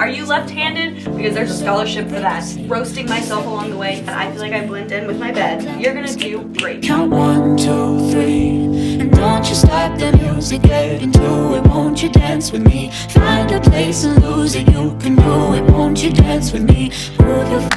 Are you left-handed? Because there's a scholarship for that. Roasting myself along the way, and I feel like I blend in with my bed. You're gonna do great. Count 1, 2, 3, and don't you stop the music. Get into it, won't you dance with me? Find a place and lose it. You can do it, won't you dance with me? Move your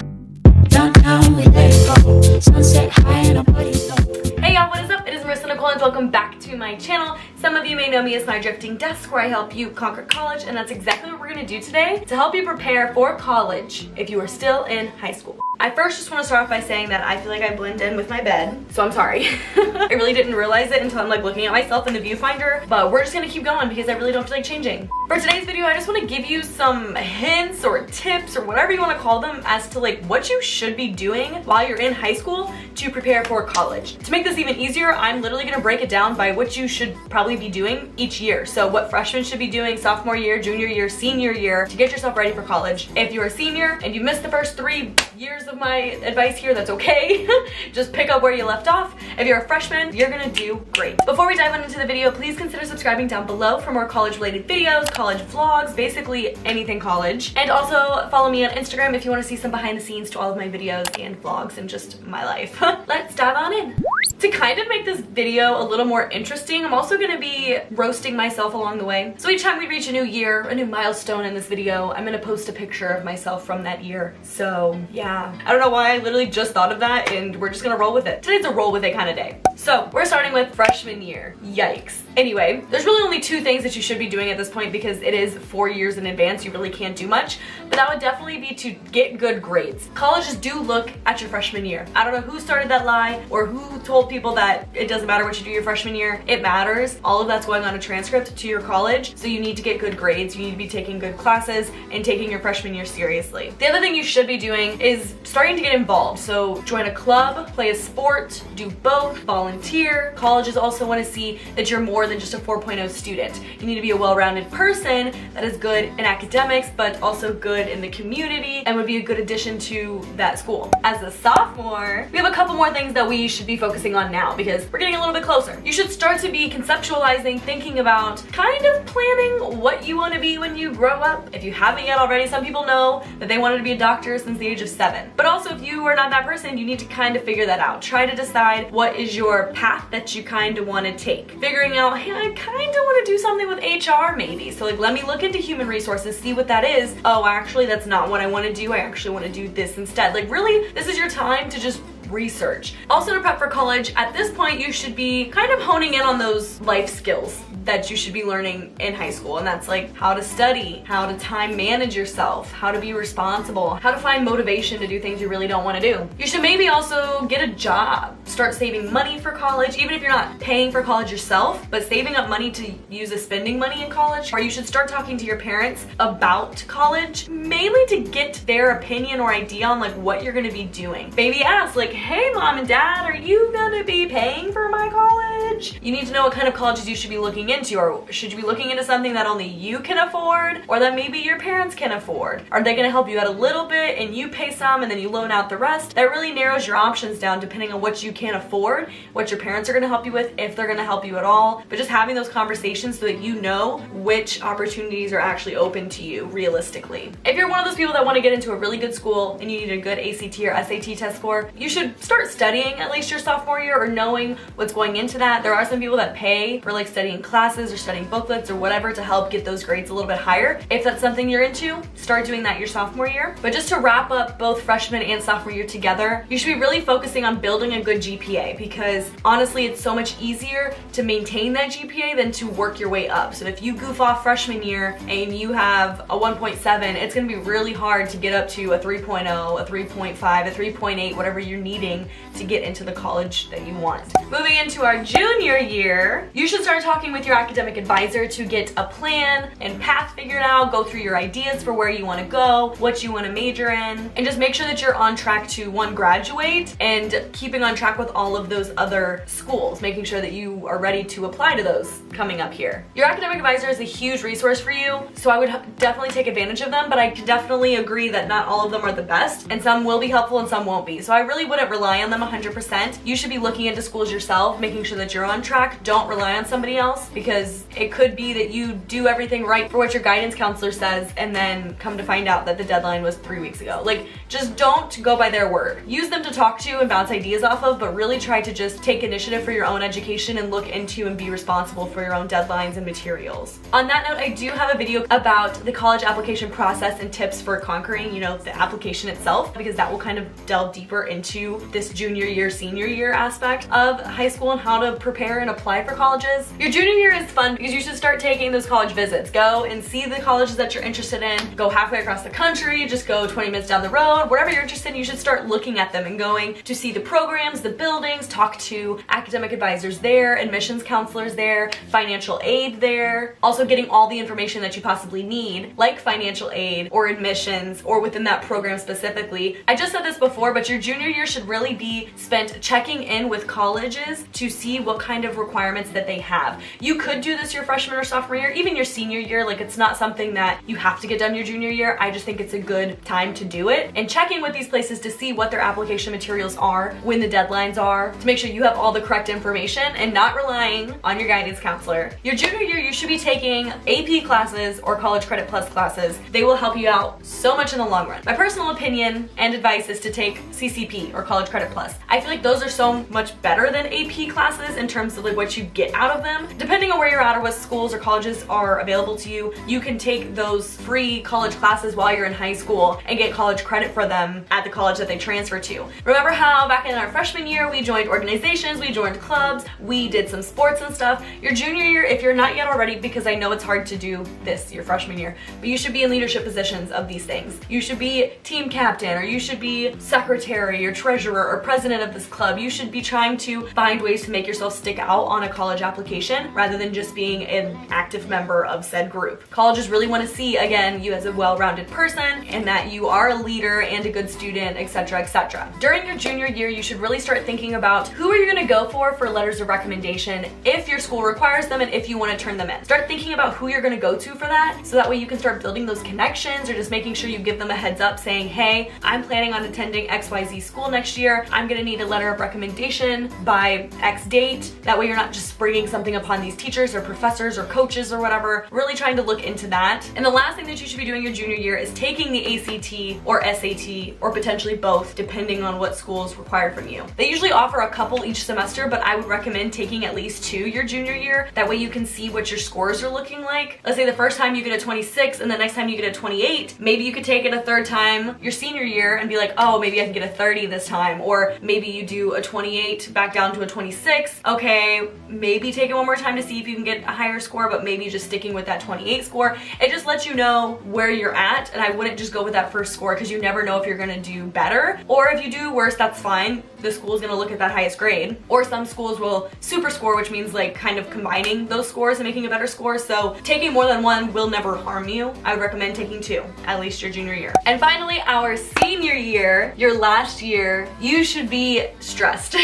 down now, we let it go. Sunset high and our bodies low. Hey y'all, what is up? It is Marissa, Nicole, and welcome back to my channel. Some of you may know me as my drifting desk, where I help you conquer college, and that's exactly what we're gonna do today to help you prepare for college if you are still in high school. I first just want to start off by saying that I feel like I blend in with my bed, so I'm sorry. I really didn't realize it until I'm like looking at myself in the viewfinder, but we're just gonna keep going because I really don't feel like changing. For today's video, I just want to give you some hints or tips or whatever you want to call them as to like what you should be doing while you're in high school to prepare for college. To make this even easier, I'm literally gonna break it down by what you should probably be doing each year. So what freshmen should be doing sophomore year, junior year, senior year to get yourself ready for college. If you're a senior and you missed the first 3 years of my advice here, that's okay. Just pick up where you left off. If you're a freshman, you're gonna do great. Before we dive into the video, please consider subscribing down below for more college related videos, college vlogs, basically anything college. And also follow me on Instagram if you want to see some behind the scenes to all of my videos and vlogs and just my life. Let's dive on in. To kind of make this video a little more interesting, I'm also going to be roasting myself along the way. So each time we reach a new year, a new milestone in this video, I'm going to post a picture of myself from that year. So yeah, I don't know why I literally just thought of that, and we're just going to roll with it. Today's a roll with it kind of day. So we're starting with freshman year. Yikes. Anyway, there's really only 2 things that you should be doing at this point because it is 4 years in advance. You really can't do much, but that would definitely be to get good grades. Colleges do look at your freshman year. I don't know who started that lie or who told people that it doesn't matter what you do your freshman year. It matters. All of that's going on a transcript to your college, so you need to get good grades. You need to be taking good classes and taking your freshman year seriously. The other thing you should be doing is starting to get involved. So join a club, play a sport, do both, volunteer. Colleges also want to see that you're more than just a 4.0 student. You need to be a well-rounded person that is good in academics, but also good in the community and would be a good addition to that school. As a sophomore, we have a couple more things that we should be focusing on now because we're getting a little bit closer. You should start to be conceptualizing, thinking about kind of planning what you want to be when you grow up. If you haven't yet already, some people know that they wanted to be a doctor since the age of 7. But also if you are not that person, you need to kind of figure that out. Try to decide what is your path that you kind of want to take. Figuring out, hey, I kind of want to do something with HR maybe. So like, let me look into human resources, see what that is. Oh, actually, that's not what I want to do. I actually want to do this instead. Like really, this is your time to just research. Also to prep for college, at this point you should be kind of honing in on those life skills that you should be learning in high school, and that's like how to study, how to time manage yourself, how to be responsible, how to find motivation to do things you really don't want to do. You should maybe also get a job, start saving money for college, even if you're not paying for college yourself, but saving up money to use as spending money in college. Or you should start talking to your parents about college, mainly to get their opinion or idea on like what you're going to be doing. Maybe ask like, hey mom and dad, are you going to be paying for my college? You need to know what kind of colleges you should be looking into, or should you be looking into something that only you can afford or that maybe your parents can afford? Are they going to help you out a little bit and you pay some and then you loan out the rest? That really narrows your options down depending on what you can afford, what your parents are going to help you with, if they're going to help you at all. But just having those conversations so that you know which opportunities are actually open to you realistically. If you're one of those people that want to get into a really good school and you need a good ACT or SAT test score, you should start studying at least your sophomore year or knowing what's going into that. There are some people that pay for like studying classes or studying booklets or whatever to help get those grades a little bit higher. If that's something you're into, start doing that your sophomore year. But just to wrap up both freshman and sophomore year together, you should be really focusing on building a good GPA because honestly, it's so much easier to maintain that GPA than to work your way up. So if you goof off freshman year and you have a 1.7, it's going to be really hard to get up to a 3.0, a 3.5, a 3.8, whatever you're needing to get into the college that you want. Moving into our junior year, you should start talking with your academic advisor to get a plan and path figured out, go through your ideas for where you want to go, what you want to major in, and just make sure that you're on track to graduate and keeping on track with all of those other schools, making sure that you are ready to apply to those coming up here. Your academic advisor is a huge resource for you, so I would definitely take advantage of them, but I can definitely agree that not all of them are the best, and some will be helpful and some won't be. So I really wouldn't wouldn't rely on them 100%. You should be looking into schools yourself, making sure that you're on track. Don't rely on somebody else, because it could be that you do everything right for what your guidance counselor says and then come to find out that the deadline was 3 weeks ago. Like, just don't go by their word. Use them to talk to and bounce ideas off of, but really try to just take initiative for your own education and look into and be responsible for your own deadlines and materials. On that note, I do have a video about the college application process and tips for conquering, you know, the application itself, because that will kind of delve deeper into this junior year, senior year aspect of high school and how to prepare and apply for colleges. Your junior year is fun because you should start taking those college visits. Go and see the colleges that you're interested in. Go halfway across the country, just go 20 minutes down the road. Whatever you're interested in, you should start looking at them and going to see the programs, the buildings, talk to academic advisors there, admissions counselors there, financial aid there. Also getting all the information that you possibly need, like financial aid or admissions or within that program specifically. I just said this before, but your junior year should really be spent checking in with colleges to see what kind of requirements that they have. You could do this your freshman or sophomore year, even your senior year. Like, it's not something that you have to get done your junior year. I just think it's a good time to do it and checking with these places to see what their application materials are, when the deadlines are, to make sure you have all the correct information and not relying on your guidance counselor. Your junior year, you should be taking AP classes or College Credit Plus classes. They will help you out so much in the long run. My personal opinion and advice is to take CCP or College Credit Plus. I feel like those are so much better than AP classes in terms of like what you get out of them. Depending on where you're at or what schools or colleges are available to you, you can take those free college classes while you're in high school and get college credit for them at the college that they transfer to. Remember how back in our freshman year we joined organizations, we joined clubs, we did some sports and stuff? Your junior year, if you're not yet already, because I know it's hard to do this your freshman year, but you should be in leadership positions of these things. You should be team captain, or you should be secretary or treasurer or president of this club. You should be trying to find ways to make yourself stick out on a college application rather than just being an active member of said group. Colleges really want to see, again, you as a well-rounded person and that you are a leader and a good student, etc., etc. During your junior year, you should really start thinking about who are you going to go for letters of recommendation if your school requires them and if you want to turn them in. Start thinking about who you're going to go to for that, so that way you can start building those connections, or just making sure you give them a heads up saying, hey, I'm planning on attending XYZ school next year. I'm going to need a letter of recommendation by X date. That way you're not just springing something upon these teachers or professors or coaches or whatever. Really trying to look into that. And the last thing that you should be doing your junior year is taking the ACT or SAT, or potentially both, depending on what school is required from you. They usually offer a couple each semester, but I would recommend taking at least 2 your junior year. That way you can see what your scores are looking like. Let's say the first time you get a 26 and the next time you get a 28. Maybe you could take it a third time your senior year and be like, oh, maybe I can get a 30 this time. Or maybe you do a 28 back down to a 26. Okay, maybe take it one more time to see if you can get a higher score, but maybe just sticking with that 28 score. It just lets you know where you're at, and I wouldn't just go with that first score, because you never know if you're gonna do better, or if you do worse, that's fine. The school is gonna look at that highest grade. Or some schools will super score, which means like kind of combining those scores and making a better score. So taking more than one will never harm you. I would recommend taking 2, at least your junior year. And finally, our senior year, your last year, you should be stressed.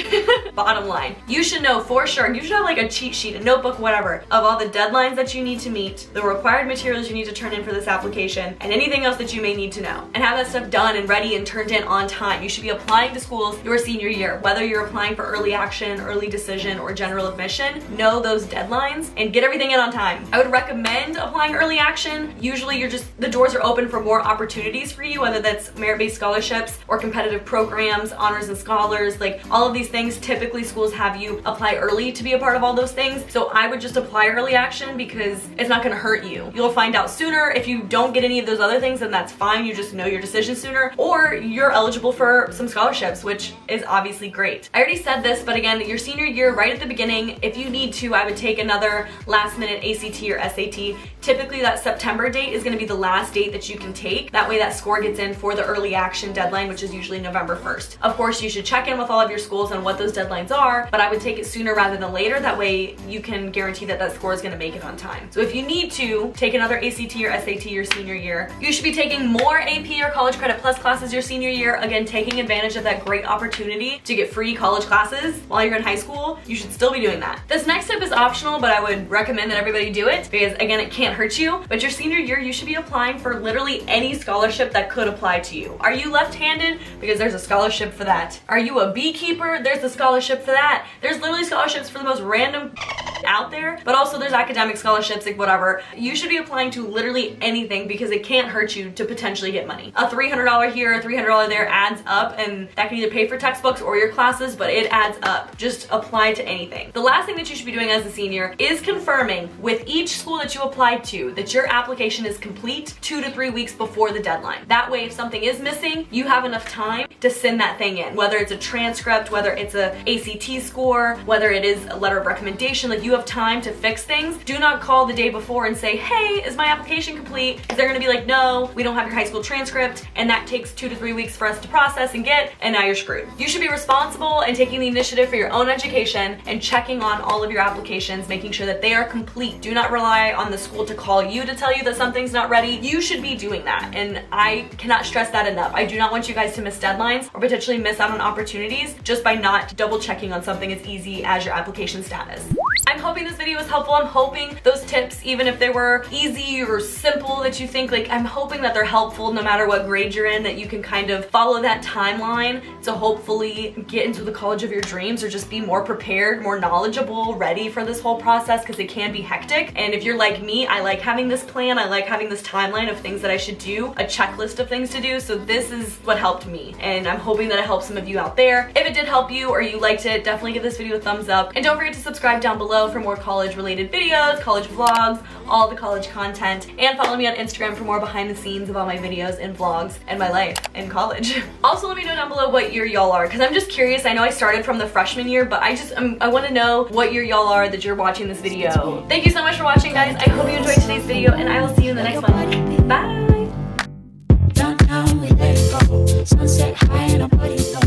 Bottom line, you should know for sure, you should have like a cheat sheet, a notebook, whatever, of all the deadlines that you need to meet, the required materials you need to turn in for this application, and anything else that you may need to know. And have that stuff done and ready and turned in on time. You should be applying to schools your senior year, whether you're applying for early action, early decision, or general admission. Know those deadlines and get everything in on time. I would recommend applying early action. Usually the doors are open for more opportunities for you, whether that's merit-based scholarships or competitive programs, honors and scholars, like all of these things. Typically schools have you apply early to be a part of all those things. So I would just apply early action because it's not gonna hurt you. You'll find out sooner. If you don't get any of those other things, then that's fine. You just know your decision sooner, or you're eligible for some scholarships, which is obviously great. I already said this, but again, your senior year, right at the beginning, if you need to, I would take another last minute ACT or SAT. Typically that September date is gonna be the last date that you can take. That way that score gets in for the early action deadline, which is usually November 1st. Of course, you should check in with all of your schools on what those deadlines are, but I would take it sooner rather than later. That way you can guarantee that that score is gonna make it on time. So if you need to take another ACT or SAT your senior year, you should be taking more AP or College Credit Plus classes your senior year. Again, taking advantage of that great opportunity to get free college classes while you're in high school. You should still be doing that. This next step is optional, but I would recommend that everybody do it because, again, it can't can't hurt you, but your senior year, you should be applying for literally any scholarship that could apply to you. Are you left-handed? Because there's a scholarship for that. Are you a beekeeper? There's a scholarship for that. There's literally scholarships for the most random out there, but also there's academic scholarships, like whatever. You should be applying to literally anything because it can't hurt you to potentially get money. A $300 here, a $300 there adds up, and that can either pay for textbooks or your classes, but it adds up. Just apply to anything. The last thing that you should be doing as a senior is confirming with each school that you applied to that your application is complete 2 to 3 weeks before the deadline. That way, if something is missing, you have enough time to send that thing in, whether it's a transcript, whether it's a ACT score, whether it is a letter of recommendation. Like, you have time to fix things. Do not call the day before and say, hey, is my application complete? Because they're gonna be like, no, we don't have your high school transcript, and that takes 2 to 3 weeks for us to process and get, and now you're screwed. You should be responsible and taking the initiative for your own education and checking on all of your applications, making sure that they are complete. Do not rely on the school to call you to tell you that something's not ready. You should be doing that, and I cannot stress that enough. I do not want you guys to miss deadlines or potentially miss out on opportunities just by not double checking on something as easy as your application status. I'm hoping this video was helpful. I'm hoping those tips, even if they were easy or simple that you think, like, I'm hoping that they're helpful no matter what grade you're in, that you can kind of follow that timeline to hopefully get into the college of your dreams, or just be more prepared, more knowledgeable, ready for this whole process, because it can be hectic. And if you're like me, I like having this plan. I like having this timeline of things that I should do, a checklist of things to do. So this is what helped me, and I'm hoping that it helps some of you out there. If it did help you or you liked it, definitely give this video a thumbs up, and don't forget to subscribe down below for more college related videos, college vlogs, all the college content, and follow me on Instagram for more behind the scenes of all my videos and vlogs and my life in college. Also, let me know down below what year y'all are, because I'm just curious. I know I started from the freshman year, but I want to know what year y'all are that you're watching this video. Thank you so much for watching, guys. I hope you enjoyed today's video, and I will see you in the next one. Bye! Downtown, we let it go. Sunset high and our bodies low.